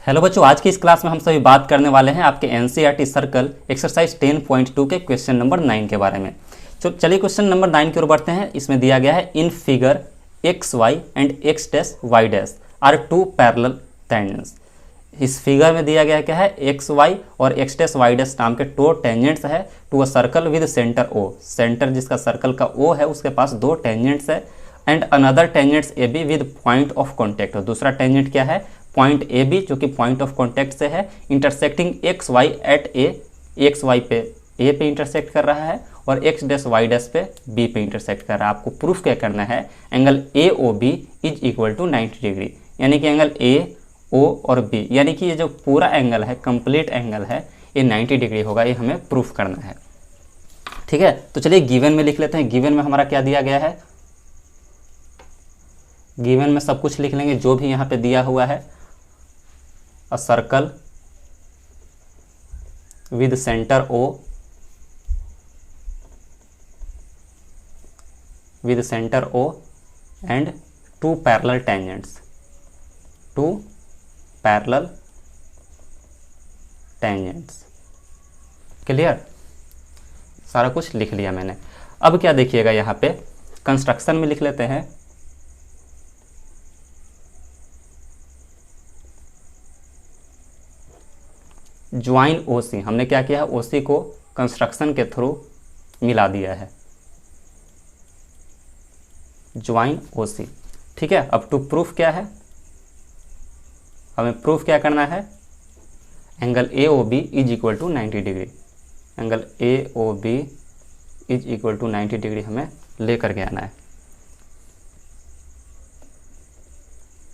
Hello बच्चों, आज की इस क्लास में हम सभी बात करने वाले हैं आपके एनसीईआरटी सर्कल एक्सरसाइज 10.2 के क्वेश्चन नंबर 9 के बारे में। चलिए क्वेश्चन नंबर 9 की ओर बढ़ते हैं। इसमें दिया गया है in figure X Y and X dash Y dash are two parallel tangents. इस फिगर में दिया गया क्या है, एक्स वाई और एक्स डैश वाई डैश नाम के दो टेंजेंट्स है to a circle with centre O. Centre जिसका सर्कल का ओ है उसके पास दो टेंजेंट्स है। And another tangents A B with point of contact. दूसरा टेंजेंट क्या है, पॉइंट ए बी, जो कि पॉइंट ऑफ कॉन्टैक्ट से है। Intersecting X Y at A, X Y पे ए पे इंटरसेक्ट कर रहा है और एक्स डैश वाई डैश पे बी पे इंटरसेक्ट कर रहा है। आपको प्रूफ क्या करना है, angle A O B is equal to 90 degree, यानी कि एंगल ए ओ और बी, यानी कि ये जो पूरा एंगल है, कंप्लीट एंगल है, ये 90 डिग्री होगा। ये हमें प्रूफ करना है। ठीक है, तो चलिए गिवन में लिख लेते हैं। गिवन में हमारा क्या दिया गया है, गिवन में सब कुछ लिख लेंगे जो भी यहाँ पे दिया हुआ है। A circle with centre O, with centre O and two parallel tangents, two parallel tangents. Clear, सारा कुछ लिख लिया मैंने। अब क्या देखिएगा, यहाँ पे कंस्ट्रक्शन में लिख लेते हैं। ज्वाइन ओ सी, हमने क्या किया है, ओ सी को कंस्ट्रक्शन के थ्रू मिला दिया है, ज्वाइन ओ सी। ठीक है, अब टू प्रूफ क्या है, हमें प्रूफ क्या करना है, angle A O B is equal to 90 degree. Angle A O B is equal to 90 degree हमें लेकर के आना है।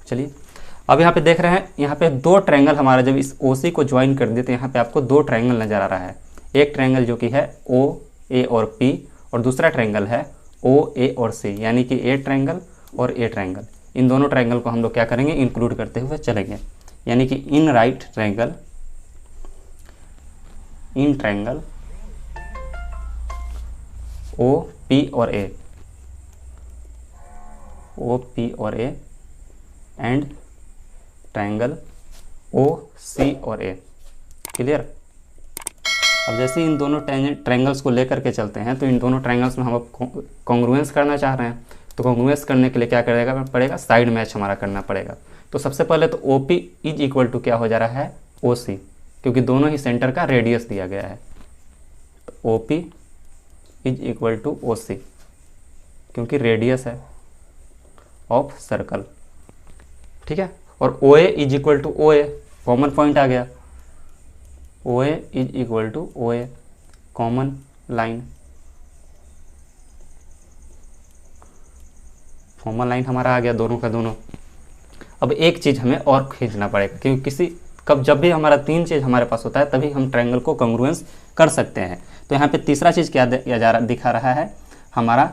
चलिए, अब यहाँ पे देख रहे हैं, यहाँ पे दो ट्रायंगल हमारा जब इस ओ सी को ज्वाइन कर दिए तो यहाँ पे आपको दो ट्रायंगल नज़र आ रहा है। एक ट्रायंगल जो कि है ओ ए और पी, और दूसरा ट्रायंगल है ओ ए और सी, यानी कि ए ट्रायंगल और ए ट्रायंगल। इन दोनों ट्रायंगल को हम लोग क्या करेंगे, इंक्लूड करते हुए चलेंगे। यानी कि in right triangle, in triangle O P और ए, ओ पी और A and triangle O C और ए। क्लियर। अब जैसे इन दोनों ट्रायंगल्स को लेकर के चलते हैं तो इन दोनों ट्रायंगल्स में हम अब कॉन्ग्रुएंस करना चाह रहे हैं। तो कॉन्ग्रुएंस करने के लिए क्या करेगा पड़ेगा, साइड मैच हमारा करना पड़ेगा। तो सबसे पहले तो O P is equal to क्या हो जा रहा है, ओ सी, क्योंकि दोनों ही सेंटर का रेडियस दिया गया है। तो O P is equal to O C, क्योंकि रेडियस है ऑफ सर्कल। ठीक है, और O A is equal to O A, common point आ गया। O A is equal to O A, common line, common line हमारा आ गया दोनों का दोनों। अब एक चीज़ हमें और खींचना पड़ेगा, क्योंकि जब भी हमारा तीन चीज़ हमारे पास होता है तभी हम ट्रायंगल को कॉन्ग्रुएंस कर सकते हैं। तो यहाँ पे तीसरा चीज़ क्या दिखा रहा है हमारा,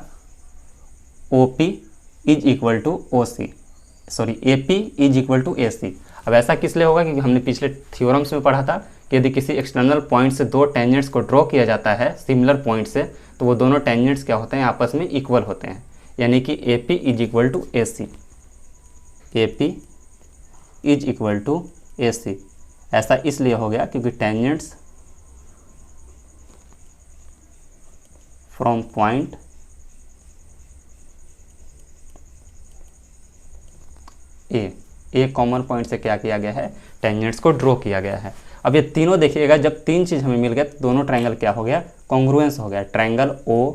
O P is equal to O C, sorry A P is equal to A C. अब ऐसा किस लिए होगा, क्योंकि हमने पिछले थ्योरम्स में पढ़ा था कि यदि किसी एक्सटर्नल पॉइंट से दो टेंजेंट्स को ड्रॉ किया जाता है सिमिलर पॉइंट से, तो वो दोनों टेंजेंट्स क्या होते हैं, आपस में इक्वल होते हैं। यानी कि A P is equal to A C, A P is equal to A C. ऐसा इसलिए हो गया क्योंकि tangents from point A common point से क्या किया गया है, टेंजेंट्स को ड्रॉ किया गया है। अब ये तीनों देखिएगा, जब तीन चीज़ हमें मिल गया तो दोनों ट्रायंगल क्या हो गया, कॉन्ग्रुएंस हो गया। Triangle O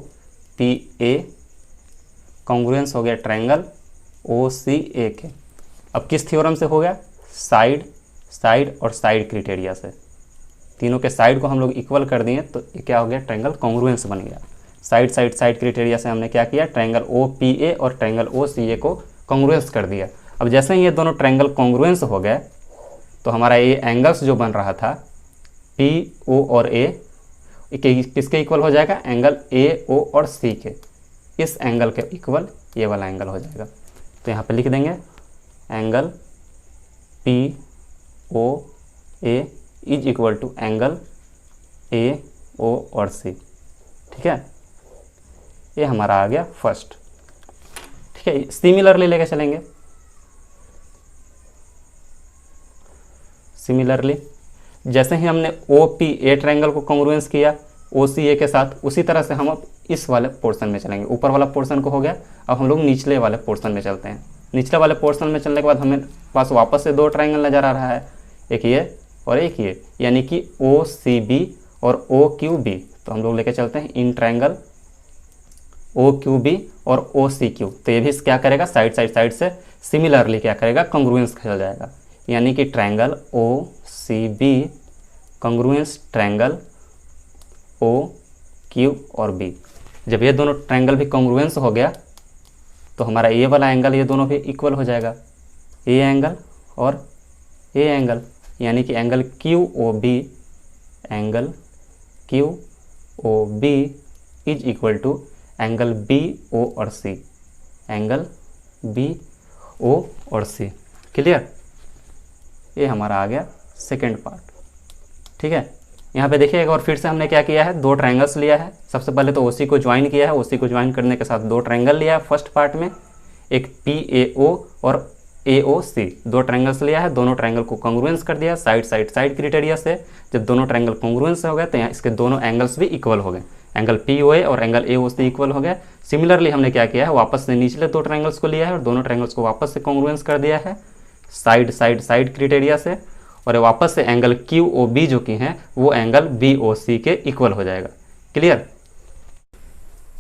P A congruence हो गया ट्रायंगल ओ सी ए के। अब किस थ्योरम से हो गया, साइड साइड और साइड क्राइटेरिया से। तीनों के साइड को हम लोग इक्वल कर दिए तो ये क्या हो गया, ट्रायंगल कॉन्ग्रुएंस बन गया। साइड साइड साइड क्राइटेरिया से हमने क्या किया, ट्रायंगल ओ पी ए और ट्रायंगल ओ सी ए को कॉन्ग्रुएंस कर दिया। अब जैसे ही ये दोनों ट्रायंगल कॉन्ग्रुएंस हो गए तो हमारा ये एंगल्स जो बन रहा था पी ओ और ए किसके इक्वल हो जाएगा, एंगल ए ओ और सी के। इस एंगल के इक्वल ये वाला एंगल हो जाएगा। तो यहाँ पे लिख देंगे angle P O A is equal to angle A O और सी। ठीक है, ये हमारा आ गया फर्स्ट। ठीक है, सिमिलरली लेके चलेंगे। सिमिलरली जैसे ही हमने ओ पी ए ट्रायंगल को कॉन्ग्रुएंस किया ओ सी ए के साथ, उसी तरह से हम अब इस वाले पोर्शन में चलेंगे। ऊपर वाला पोर्शन को हो गया, अब हम लोग निचले वाले पोर्शन में चलते हैं। निचले वाले पोर्शन में चलने के बाद हमें पास वापस से दो ट्रायंगल नज़र आ रहा है, एक ये और एक ये, यानी कि ओ सी बी और ओ क्यू बी। तो हम लोग लेके चलते हैं in triangle O Q B और ओ सी क्यू। तो ये भी क्या करेगा, साइड से सिमिलरली क्या करेगा, कॉन्ग्रुएंस चल जाएगा, यानी कि triangle O C B congruence triangle O Q और बी। जब ये दोनों ट्रायंगल भी कॉन्ग्रुएंस हो गया तो हमारा ये वाला एंगल ये दोनों भी इक्वल हो जाएगा, ये एंगल और ये एंगल, यानी कि angle Q O B, angle Q O B is equal to angle B O और सी, एंगल बी ओ और सी। क्लियर? ये हमारा आ गया सेकेंड पार्ट। ठीक है, यहाँ पे देखिए एक और फिर से हमने क्या किया है, दो ट्रायंगल्स लिया है। सबसे पहले तो ओसी को ज्वाइन किया है, ओसी को ज्वाइन करने के साथ दो ट्रायंगल लिया है फर्स्ट पार्ट में, एक पी ए ओ और ए ओ सी, दो ट्रायंगल्स लिया है। दोनों ट्रायंगल को कॉन्ग्रुएंस कर दिया साइड क्राइटेरिया से। जब दोनों ट्रायंगल कॉन्ग्रुएंस हो गए तो यहाँ इसके दोनों एंगल्स भी इक्वल हो गए, एंगल पी ओ ए और angle A O C equal हो गया। सिमिलरली हमने क्या किया है, वापस से निचले दो ट्रायंगल्स को लिया है और दोनों ट्रायंगल्स को वापस से कॉन्ग्रुएंस कर दिया है साइड क्राइटेरिया से, और वापस से एंगल क्यू ओ बी जो कि हैं वो एंगल बी ओ सी के इक्वल हो जाएगा। क्लियर?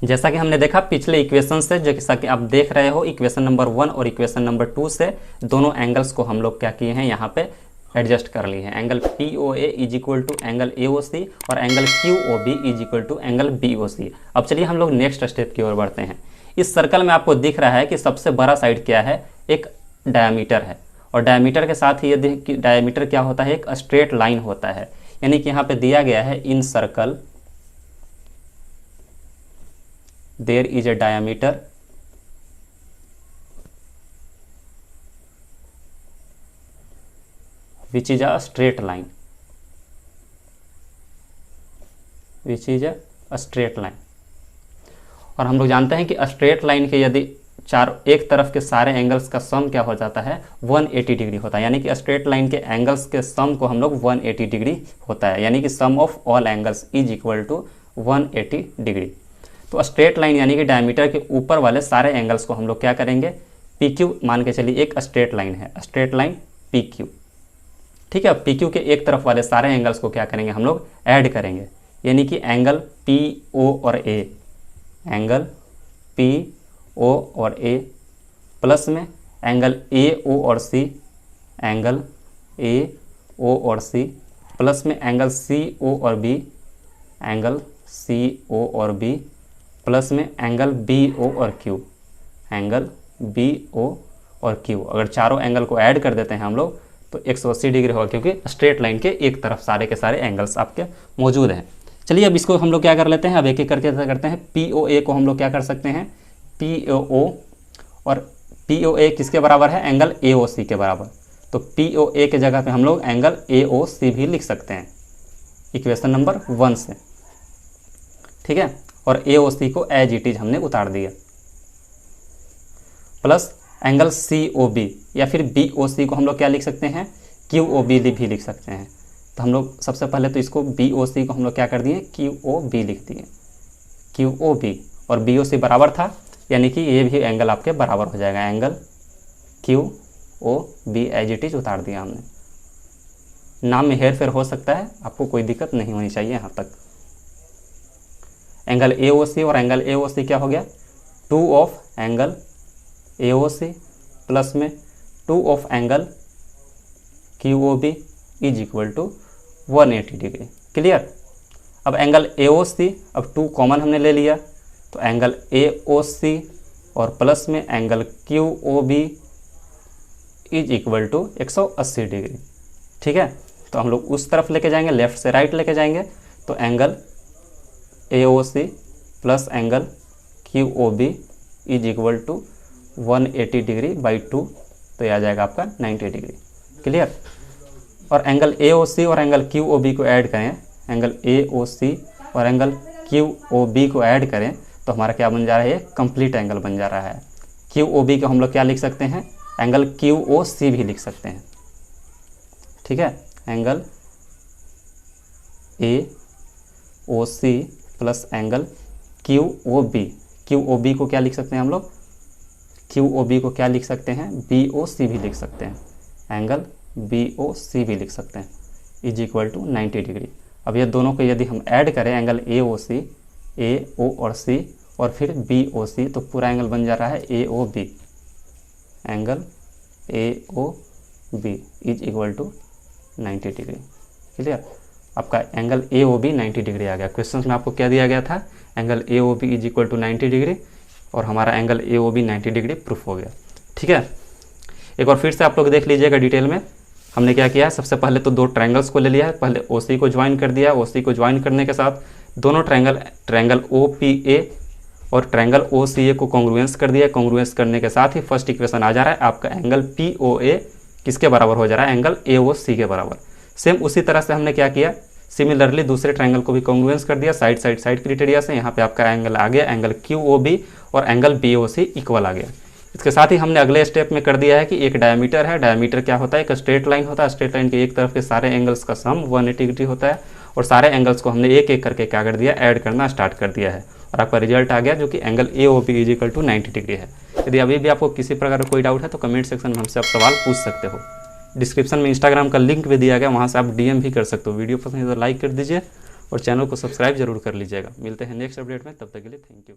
जैसा कि हमने देखा पिछले इक्वेशन से, जैसा कि आप देख रहे हो इक्वेशन नंबर 1 और इक्वेशन नंबर 2 से दोनों एंगल्स को हम लोग क्या किए हैं, यहाँ पे एडजस्ट कर लिए हैं। Angle P O A is equal to angle A O C और angle Q O B is equal to angle B O C. अब चलिए हम लोग नेक्स्ट स्टेप की ओर बढ़ते हैं। इस सर्कल में आपको दिख रहा है कि सबसे बड़ा साइड क्या है, एक डायमीटर है, और डायमीटर के साथ ही यदि कि डायमीटर क्या होता है, एक स्ट्रेट लाइन होता है। यानी कि यहाँ पे दिया गया है in circle there is a diameter which is a straight line, which is a straight line। और हम लोग जानते हैं कि स्ट्रेट लाइन के यदि एक तरफ के सारे एंगल्स का सम क्या हो जाता है, 180 डिग्री होता है। यानी कि स्ट्रेट लाइन के एंगल्स के सम को हम लोग 180 डिग्री होता है, यानी कि sum of all angles is equal to 180 degree. तो स्ट्रेट लाइन यानी कि डायमीटर के ऊपर वाले सारे एंगल्स को हम लोग क्या करेंगे, पी क्यू मान के चलिए एक स्ट्रेट लाइन है, स्ट्रेट लाइन पी क्यू। ठीक है, पी क्यू के एक तरफ वाले सारे एंगल्स को क्या करेंगे, हम लोग ऐड करेंगे, यानी कि एंगल पी ओ और ए, एंगल पी ओ और ए प्लस में एंगल ए ओ और सी, एंगल ए ओ और सी प्लस में एंगल सी ओ और बी, एंगल सी ओ और बी प्लस में एंगल बी ओ और क्यू, एंगल बी ओ और क्यू। अगर चारों एंगल को ऐड कर देते हैं हम लोग तो 180 डिग्री होगा, क्योंकि स्ट्रेट लाइन के एक तरफ सारे के सारे एंगल्स आपके मौजूद हैं। चलिए अब इसको हम लोग क्या कर लेते हैं, अब एक एक करके करते हैं। पी ओ ए को हम लोग क्या कर सकते हैं, पी ओ और पी ओ ए किसके बराबर है, एंगल ए ओ सी के बराबर। तो पी ओ ए के जगह पे हम लोग एंगल ए ओ सी भी लिख सकते हैं इक्वेशन नंबर 1 से। ठीक है, और ए ओ सी को एज इट इज हमने उतार दिया, plus angle C O B या फिर बी ओ सी को हम लोग क्या लिख सकते हैं, क्यू ओ बी भी लिख सकते हैं। तो हम लोग सबसे पहले तो इसको बी ओ सी को हम लोग क्या कर दिए, क्यू ओ बी लिख दिए, क्यू ओ बी, और बी ओ सी बराबर था, यानी कि ये भी एंगल आपके बराबर हो जाएगा, angle Q O B as it is उतार दिया हमने। नाम में हेर फेर हो सकता है, आपको कोई दिक्कत नहीं होनी चाहिए यहाँ तक। एंगल ए ओ सी और एंगल ए ओ सी क्या हो गया, 2 of angle A O C plus में 2 of angle Q O B is equal to 180 degree. Clear? अब एंगल ए ओ सी, अब 2 कॉमन हमने ले लिया, तो एंगल ए ओ सी और प्लस में angle Q O B is equal to 180 degree. ठीक है, तो हम लोग उस तरफ लेके जाएंगे, लेफ्ट से राइट लेके जाएंगे, तो angle A O C plus angle Q O B is equal to 180 degree by 2, तो यह आ जाएगा आपका 90 डिग्री। क्लियर? और एंगल ए ओ सी और एंगल क्यू ओ बी को ऐड करें, एंगल ए ओ सी और एंगल क्यू ओ बी को ऐड करें तो हमारा क्या बन जा रहा है, ये कंप्लीट एंगल बन जा रहा है। क्यू ओ बी को हम लोग क्या लिख सकते हैं, एंगल क्यू ओ सी भी लिख सकते हैं। ठीक है, angle A O C plus angle Q O B. Q O B को क्या लिख सकते हैं हम लोग, क्यू ओ बी को क्या लिख सकते हैं, बी ओ सी भी लिख सकते हैं, एंगल बी ओ सी भी लिख सकते हैं, इज इक्वल टू 90 डिग्री। अब ये दोनों को यदि हम ऐड करें, angle A O C, A O और सी और फिर बी ओ सी, तो पूरा एंगल बन जा रहा है A O B, angle A O B is equal to 90 degree. Clear, आपका angle A O B 90 degree आ गया। क्वेश्चन में आपको क्या दिया गया था, angle A O B is equal to 90 degree, और हमारा angle A O B 90 degree proof हो गया। ठीक है, एक बार फिर से आप लोग देख लीजिएगा डिटेल में। हमने क्या किया है, सबसे पहले तो दो ट्रायंगल्स को ले लिया है, पहले ओ सी को ज्वाइन कर दिया, ओ सी को ज्वाइन करने के साथ दोनों ट्रायंगल ओ पी ए और ट्रायंगल ओ सी ए को कॉन्ग्रुएंस कर दिया। कॉन्ग्रुएंस करने के साथ ही फर्स्ट इक्वेशन आ जा रहा है आपका एंगल पी ओ ए किसके बराबर हो जा रहा है, एंगल ए ओ सी के बराबर। सेम उसी तरह से हमने क्या किया, सिमिलरली दूसरे ट्रायंगल को भी कॉन्ग्रुएंस कर दिया साइड साइड साइड क्राइटेरिया से। यहाँ पे आपका एंगल आ गया एंगल क्यू ओ बी और एंगल बी ओ सी इक्वल आ गया। इसके साथ ही हमने अगले स्टेप में कर दिया है कि एक डायमीटर है, डायमीटर क्या होता है, एक स्ट्रेट लाइन होता है, स्ट्रेट लाइन के एक तरफ के सारे एंगल्स का सम 180 डिग्री होता है, और सारे एंगल्स को हमने एक एक करके क्या कर दिया, ऐड करना स्टार्ट कर दिया है, और आपका रिजल्ट आ गया जो कि angle A O B is equal to 90 degree है। यदि अभी भी आपको किसी प्रकार का कोई डाउट है तो कमेंट सेक्शन में हमसे आप सवाल पूछ सकते हो। डिस्क्रिप्शन में इंस्टाग्राम का लिंक भी दिया गया, वहाँ से आप डीएम भी कर सकते हो। वीडियो पसंद है तो लाइक कर दीजिए और चैनल को सब्सक्राइब जरूर कर लीजिएगा। मिलते हैं नेक्स्ट अपडेट में, तब तक के लिए थैंक यू।